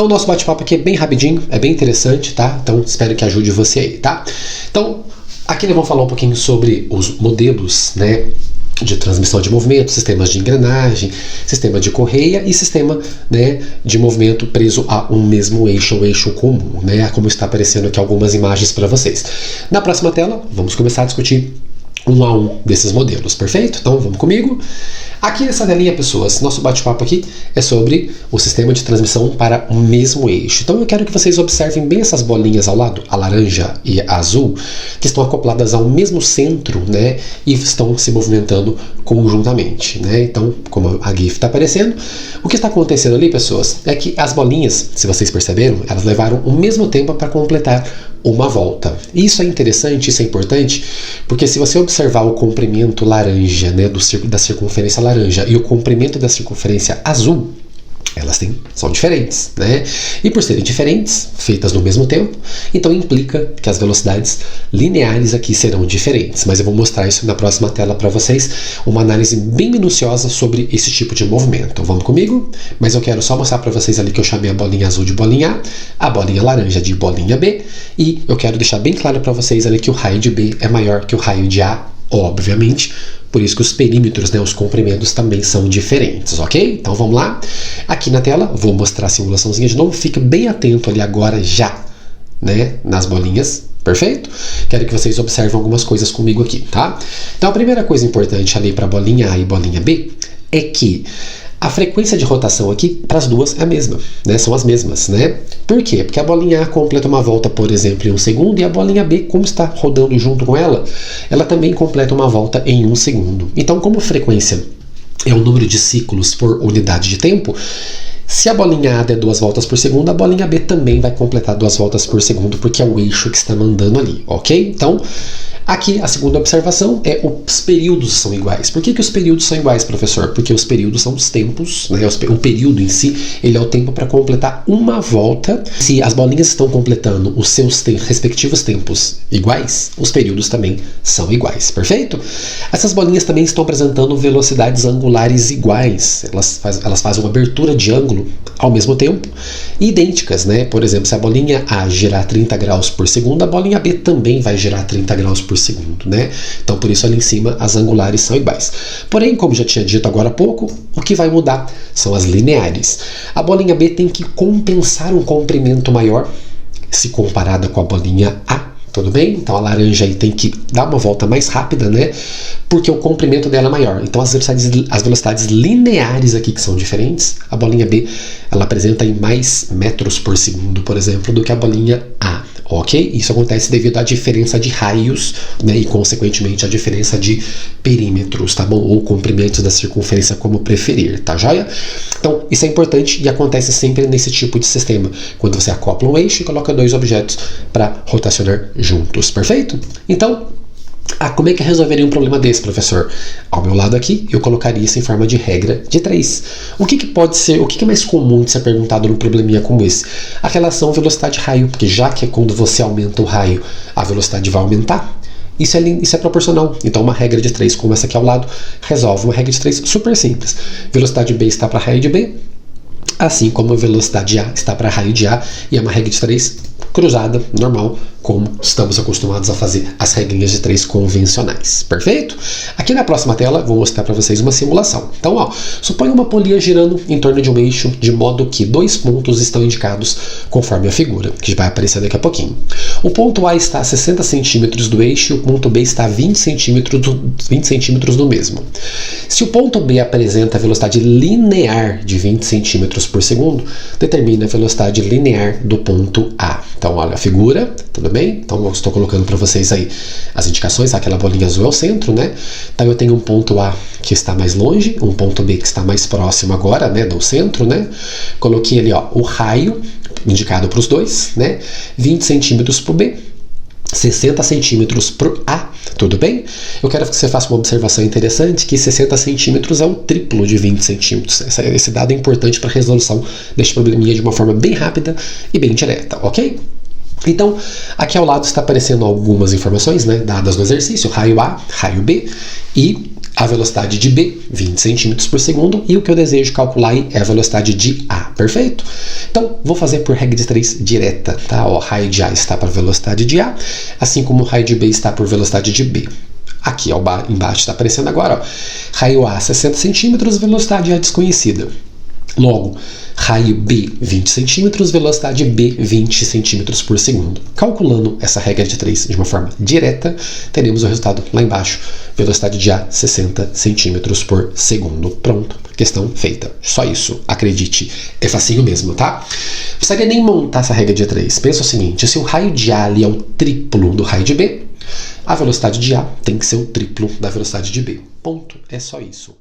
Então o nosso bate-papo aqui é bem rapidinho, é bem interessante, tá? Então espero que ajude você aí, tá? Então, aqui nós vamos falar um pouquinho sobre os modelos, né, de transmissão de movimento, sistemas de engrenagem, sistema de correia e sistema, né, de movimento preso a um mesmo eixo, um eixo comum, né, como está aparecendo aqui algumas imagens para vocês. Na próxima tela, vamos começar a discutir um a um desses modelos, perfeito? Então vamos comigo. Aqui nessa telinha, pessoas, nosso bate-papo aqui é sobre o sistema de transmissão para o mesmo eixo. Então eu quero que vocês observem bem essas bolinhas ao lado, a laranja e a azul, que estão acopladas ao mesmo centro, né, e estão se movimentando conjuntamente, né? Então, como a GIF está aparecendo, o que está acontecendo ali, pessoas, é que as bolinhas, se vocês perceberam, elas levaram o mesmo tempo para completar uma volta. Isso é interessante, isso é importante, porque se você observar o comprimento laranja, né, da circunferência laranja e o comprimento da circunferência azul, elas são diferentes, né? E por serem diferentes, feitas no mesmo tempo, então implica que as velocidades lineares aqui serão diferentes. Mas eu vou mostrar isso na próxima tela para vocês, uma análise bem minuciosa sobre esse tipo de movimento. Vamos comigo? Mas eu quero só mostrar para vocês ali que eu chamei a bolinha azul de bolinha A, a bolinha laranja de bolinha B, e eu quero deixar bem claro para vocês ali que o raio de B é maior que o raio de A, obviamente. Por isso que os perímetros, né, os comprimentos também são diferentes, ok? Então vamos lá. Aqui na tela, vou mostrar a simulaçãozinha de novo. Fica bem atento ali agora já, né, nas bolinhas, perfeito? Quero que vocês observem algumas coisas comigo aqui, tá? Então a primeira coisa importante ali para bolinha A e bolinha B é que a frequência de rotação aqui para as duas é a mesma, né? São as mesmas, né? Por quê? Porque a bolinha A completa uma volta, por exemplo, em 1 segundo, e a bolinha B, como está rodando junto com ela, ela também completa uma volta em 1 segundo. Então, como frequência é o número de ciclos por unidade de tempo, se a bolinha A der 2 voltas por segundo, a bolinha B também vai completar 2 voltas por segundo, porque é o eixo que está mandando ali, ok? Então, aqui a segunda observação é os períodos são iguais. Por que os períodos são iguais, professor? Porque os períodos são os tempos, né? O período em si, ele é o tempo para completar uma volta. Se as bolinhas estão completando os seus respectivos tempos iguais, os períodos também são iguais, perfeito? Essas bolinhas também estão apresentando velocidades angulares iguais. Elas fazem uma abertura de ângulo ao mesmo tempo, idênticas, né? Por exemplo, se a bolinha A girar 30 graus por segundo, a bolinha B também vai girar 30 graus por segundo, né? Então, por isso ali em cima as angulares são iguais. Porém, como já tinha dito agora há pouco, o que vai mudar são as lineares. A bolinha B tem que compensar um comprimento maior se comparada com a bolinha A. Tudo bem? Então a laranja aí tem que dar uma volta mais rápida, né? Porque o comprimento dela é maior. Então as velocidades lineares aqui que são diferentes, a bolinha B ela apresenta em mais metros por segundo, por exemplo, do que a bolinha A. Ok? Isso acontece devido à diferença de raios, né, e consequentemente a diferença de perímetros, tá bom? Ou comprimentos da circunferência, como preferir, tá joia? Então isso é importante e acontece sempre nesse tipo de sistema, quando você acopla um eixo e coloca 2 objetos para rotacionar juntos, perfeito? Então, como é que resolveria um problema desse, professor? Ao meu lado aqui, eu colocaria isso em forma de regra de 3. O que pode ser, o que é mais comum de ser perguntado num probleminha como esse? A relação velocidade-raio, porque já que é quando você aumenta o raio, a velocidade vai aumentar. Isso é proporcional. Então uma regra de 3 como essa aqui ao lado resolve. Uma regra de 3 super simples. Velocidade B está para raio de B, assim como a velocidade A está para raio de A, e é uma regra de 3 cruzada, normal, como estamos acostumados a fazer as regrinhas de 3 convencionais. Perfeito? Aqui na próxima tela vou mostrar para vocês uma simulação. Então, ó, suponha uma polia girando em torno de um eixo, de modo que 2 pontos estão indicados conforme a figura, que vai aparecer daqui a pouquinho. O ponto A está a 60 centímetros do eixo e o ponto B está a 20 centímetros do mesmo. Se o ponto B apresenta a velocidade linear de 20 centímetros por segundo, determine a velocidade linear do ponto A. Então, olha a figura, tudo bem? Então, eu estou colocando para vocês aí as indicações. Aquela bolinha azul é o centro, né? Então, eu tenho um ponto A que está mais longe, um ponto B que está mais próximo agora, né, do centro, né? Coloquei ali, ó, o raio indicado para os dois, né? 20 centímetros para o B, 60 centímetros para o A, tudo bem? Eu quero que você faça uma observação interessante, que 60 centímetros é o triplo de 20 centímetros. Esse dado é importante para a resolução deste probleminha de uma forma bem rápida e bem direta, ok? Então, aqui ao lado está aparecendo algumas informações, né, dadas no exercício, raio A, raio B, e A velocidade de B, 20 centímetros por segundo, e o que eu desejo calcular aí é a velocidade de A, perfeito? Então, vou fazer por regra de 3 direta, tá? Ó, raio de A está para a velocidade de A, assim como o raio de B está por velocidade de B. Aqui, ó, embaixo está aparecendo agora, ó, raio A, 60 centímetros, velocidade A desconhecida. Logo, raio B, 20 centímetros, velocidade B, 20 centímetros por segundo. Calculando essa regra de 3 de uma forma direta, teremos o resultado lá embaixo. Velocidade de A, 60 centímetros por segundo. Pronto, questão feita. Só isso, acredite, é facinho mesmo, tá? Não precisaria nem montar essa regra de 3. Pensa o seguinte, se o raio de A ali é o triplo do raio de B, a velocidade de A tem que ser o triplo da velocidade de B. Ponto, é só isso.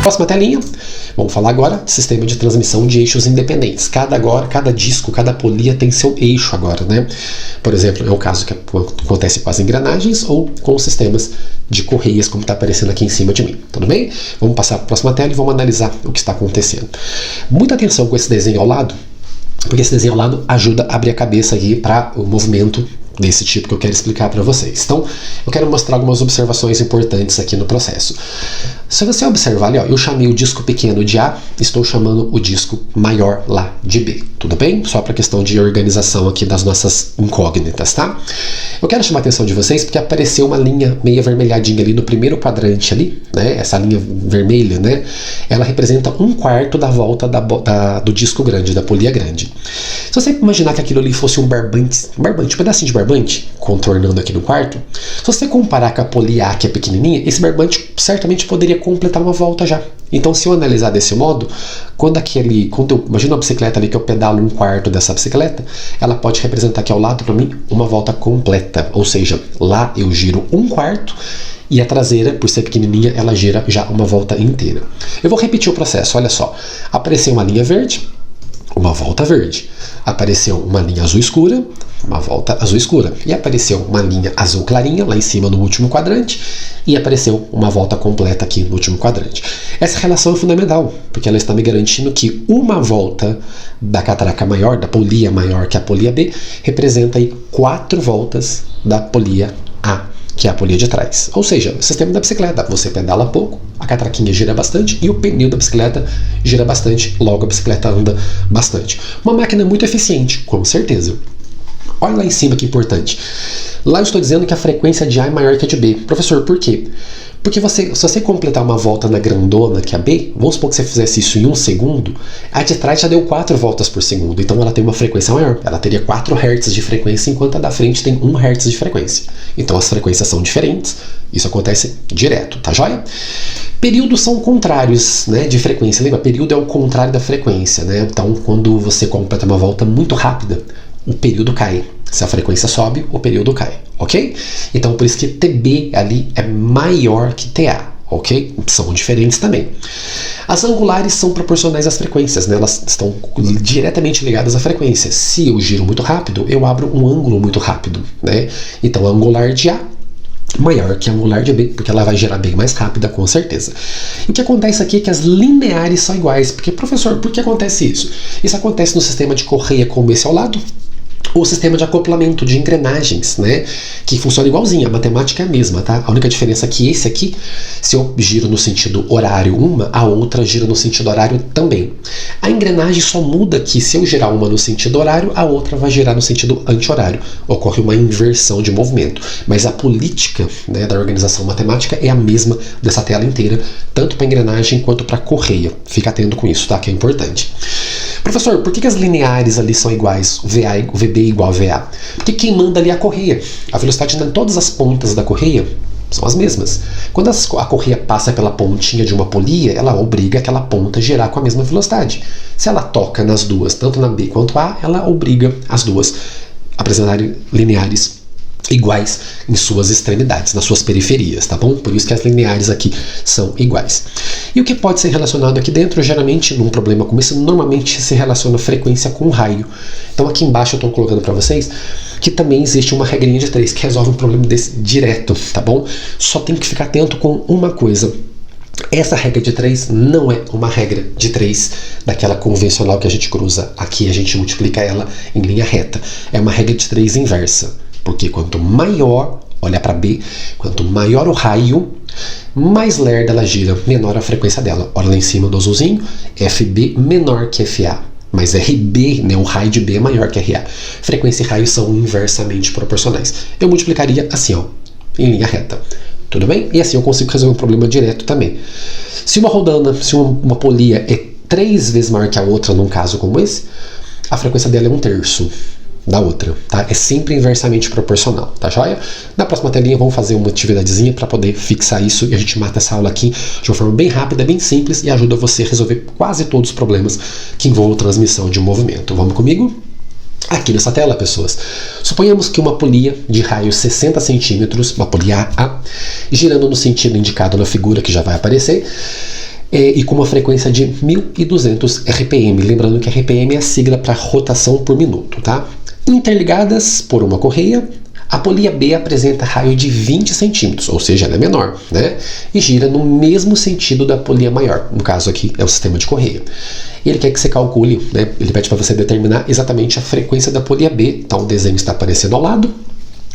Próxima telinha, vamos falar agora de sistema de transmissão de eixos independentes. Cada disco, cada polia tem seu eixo agora, né? Por exemplo, é o caso que acontece com as engrenagens ou com os sistemas de correias, como está aparecendo aqui em cima de mim. Tudo bem? Vamos passar para a próxima tela e vamos analisar o que está acontecendo. Muita atenção com esse desenho ao lado, porque esse desenho ao lado ajuda a abrir a cabeça aí para o movimento desse tipo que eu quero explicar para vocês. Então, eu quero mostrar algumas observações importantes aqui no processo. Se você observar ali, ó, eu chamei o disco pequeno de A, estou chamando o disco maior lá de B. Tudo bem? Só para questão de organização aqui das nossas incógnitas, tá? Eu quero chamar a atenção de vocês porque apareceu uma linha meio avermelhadinha ali no primeiro quadrante ali, né? Essa linha vermelha, né? Ela representa 1/4 da volta do disco grande, da polia grande. Se você imaginar que aquilo ali fosse um barbante, um pedacinho de barbante, contornando aqui no quarto, se você comparar com a polia A, que é pequenininha, esse barbante certamente poderia completar uma volta já. Então, se eu analisar desse modo, imagina uma bicicleta ali que eu pedalo 1/4 dessa bicicleta, ela pode representar aqui ao lado para mim uma volta completa, ou seja, lá eu giro 1/4 e a traseira, por ser pequenininha, ela gira já uma volta inteira. Eu vou repetir o processo, olha só, apareceu uma linha verde, uma volta verde, apareceu uma linha azul escura, uma volta azul escura, e apareceu uma linha azul clarinha lá em cima no último quadrante, e apareceu uma volta completa aqui no último quadrante. Essa relação é fundamental, porque ela está me garantindo que uma volta da catraca maior, da polia maior que a polia B, representa aí 4 voltas da polia A, que é a polia de trás. Ou seja, o sistema da bicicleta, você pedala pouco, a catraquinha gira bastante e o pneu da bicicleta gira bastante, logo a bicicleta anda bastante. Uma máquina muito eficiente, com certeza. Olha lá em cima que importante. Lá eu estou dizendo que a frequência de A é maior que a de B. Professor, por quê? Porque se você completar uma volta na grandona, que é a B, vamos supor que você fizesse isso em 1 segundo, a de trás já deu 4 voltas por segundo, então ela tem uma frequência maior. Ela teria 4 Hz de frequência, enquanto a da frente tem 1 Hz de frequência. Então as frequências são diferentes, isso acontece direto, tá joia? Períodos são contrários, né, de frequência. Lembra? Período é o contrário da frequência, né? Então quando você completa uma volta muito rápida, o período cai. Se a frequência sobe, o período cai, ok? Então, por isso que TB ali é maior que TA, ok? São diferentes também. As angulares são proporcionais às frequências, né? Elas estão diretamente ligadas à frequência. Se eu giro muito rápido, eu abro um ângulo muito rápido, né? Então, a angular de A maior que a angular de B, porque ela vai girar bem mais rápida, com certeza. E o que acontece aqui é que as lineares são iguais. Porque, professor, por que acontece isso? Isso acontece no sistema de correia como esse ao lado, ou sistema de acoplamento de engrenagens, né? Que funciona igualzinho, a matemática é a mesma, tá? A única diferença é que esse aqui, se eu giro no sentido horário uma, a outra gira no sentido horário também. A engrenagem só muda que se eu girar uma no sentido horário, a outra vai girar no sentido anti-horário. Ocorre uma inversão de movimento. Mas a política, né, da organização matemática é a mesma dessa tela inteira, tanto para engrenagem quanto para correia. Fica atento com isso, tá? Que é importante. Professor, por que as lineares ali são iguais, o VB igual a VA? Porque quem manda ali é a correia. A velocidade em todas as pontas da correia são as mesmas. Quando a correia passa pela pontinha de uma polia, ela obriga aquela ponta a girar com a mesma velocidade. Se ela toca nas duas, tanto na B quanto A, ela obriga as duas a apresentarem lineares iguais em suas extremidades, nas suas periferias, tá bom? Por isso que as lineares aqui são iguais. E o que pode ser relacionado aqui dentro, geralmente, num problema como esse, normalmente se relaciona frequência com raio. Então aqui embaixo eu estou colocando para vocês que também existe uma regrinha de 3 que resolve um problema desse direto, tá bom? Só tem que ficar atento com uma coisa. Essa regra de 3 não é uma regra de 3 daquela convencional que a gente cruza. Aqui a gente multiplica ela em linha reta. É uma regra de 3 inversa, porque quanto maior, olha para B, quanto maior o raio, mais lerda ela gira, menor a frequência dela. Olha lá em cima do azulzinho, FB menor que FA. Mas RB, né, o raio de B é maior que RA. Frequência e raio são inversamente proporcionais. Eu multiplicaria assim, ó, em linha reta. Tudo bem? E assim eu consigo resolver um problema direto também. Se uma rodana, se uma polia é 3 vezes maior que a outra, num caso como esse, a frequência dela é 1/3 da outra, tá? É sempre inversamente proporcional, tá joia? Na próxima telinha vamos fazer uma atividadezinha para poder fixar isso e a gente mata essa aula aqui de uma forma bem rápida, bem simples e ajuda você a resolver quase todos os problemas que envolvam transmissão de movimento. Vamos comigo? Aqui nessa tela, pessoas, suponhamos que uma polia de raio 60 centímetros, uma polia A, girando no sentido indicado na figura que já vai aparecer, e com uma frequência de 1200 RPM, lembrando que RPM é a sigla para rotação por minuto, tá? Interligadas por uma correia, a polia B apresenta raio de 20 centímetros, ou seja, ela é menor, né? E gira no mesmo sentido da polia maior, no caso aqui é o sistema de correia. E ele quer que você calcule, né? Ele pede para você determinar exatamente a frequência da polia B, então o desenho está aparecendo ao lado.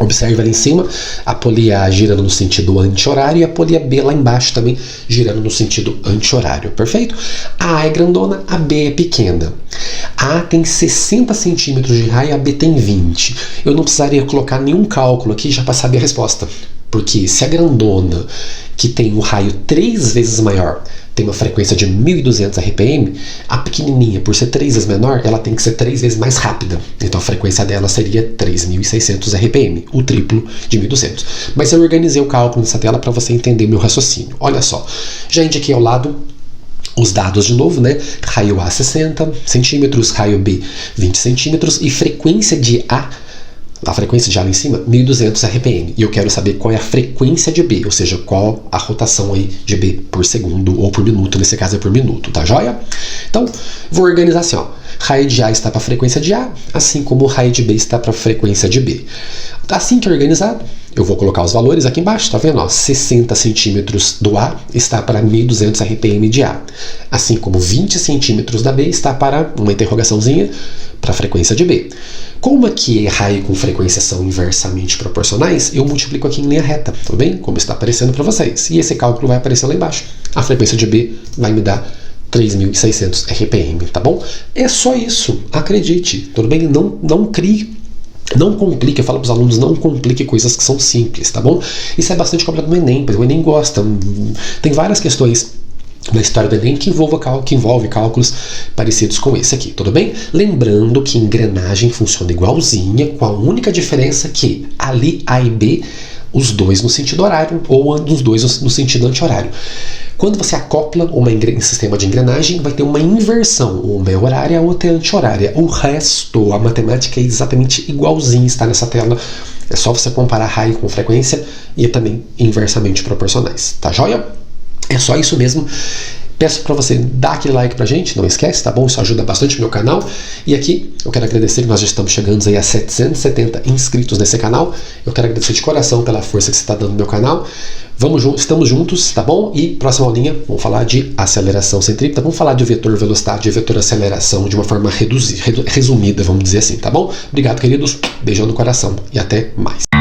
Observe ali em cima, a polia A girando no sentido anti-horário e a polia B lá embaixo também girando no sentido anti-horário, perfeito? A A é grandona, a B é pequena. A A tem 60 centímetros de raio, a B tem 20. Eu não precisaria colocar nenhum cálculo aqui já para saber a resposta. Porque se a grandona, que tem um raio 3 vezes maior, tem uma frequência de 1200 RPM, a pequenininha, por ser 3 vezes menor, ela tem que ser 3 vezes mais rápida. Então a frequência dela seria 3600 RPM, o triplo de 1200. Mas eu organizei o cálculo nessa tela para você entender meu raciocínio. Olha só, já indiquei ao lado os dados de novo, né? Raio A 60 centímetros, raio B 20 centímetros e frequência de A, a frequência de A lá em cima, 1200 RPM. E eu quero saber qual é a frequência de B, ou seja, qual a rotação aí de B por segundo ou por minuto, nesse caso é por minuto, tá joia? Então, vou organizar assim, ó. Raio de A está para a frequência de A, assim como o raio de B está para a frequência de B. Assim que organizado, eu vou colocar os valores aqui embaixo, tá vendo? Ó, 60 centímetros do A está para 1200 RPM de A. Assim como 20 centímetros da B está para uma interrogaçãozinha para a frequência de B. Como aqui raio com frequência são inversamente proporcionais, eu multiplico aqui em linha reta, tudo bem? Como está aparecendo para vocês. E esse cálculo vai aparecer lá embaixo. A frequência de B vai me dar 3600 RPM, tá bom? É só isso, acredite, tudo bem? Não crie, não complique, eu falo para os alunos, não complique coisas que são simples, tá bom? Isso é bastante cobrado no Enem, pois o Enem gosta, tem várias questões na história do Enem que envolve cálculos parecidos com esse aqui, tudo bem? Lembrando que engrenagem funciona igualzinha, com a única diferença que ali A e B, os dois no sentido horário, ou os dois no sentido anti-horário. Quando você acopla um sistema de engrenagem, vai ter uma inversão, uma é horária, a outra é anti-horária. O resto, a matemática é exatamente igualzinha, está nessa tela. É só você comparar raio com frequência e também inversamente proporcionais, tá joia? É só isso mesmo. Peço para você dar aquele like pra gente, não esquece, tá bom? Isso ajuda bastante o meu canal. E aqui eu quero agradecer que nós já estamos chegando aí a 770 inscritos nesse canal. Eu quero agradecer de coração pela força que você está dando no meu canal. Estamos juntos, tá bom? E próxima aulinha, vamos falar de aceleração centrípeta, vamos falar de vetor velocidade e vetor aceleração de uma forma resumida, vamos dizer assim, tá bom? Obrigado, queridos. Beijão no coração e até mais.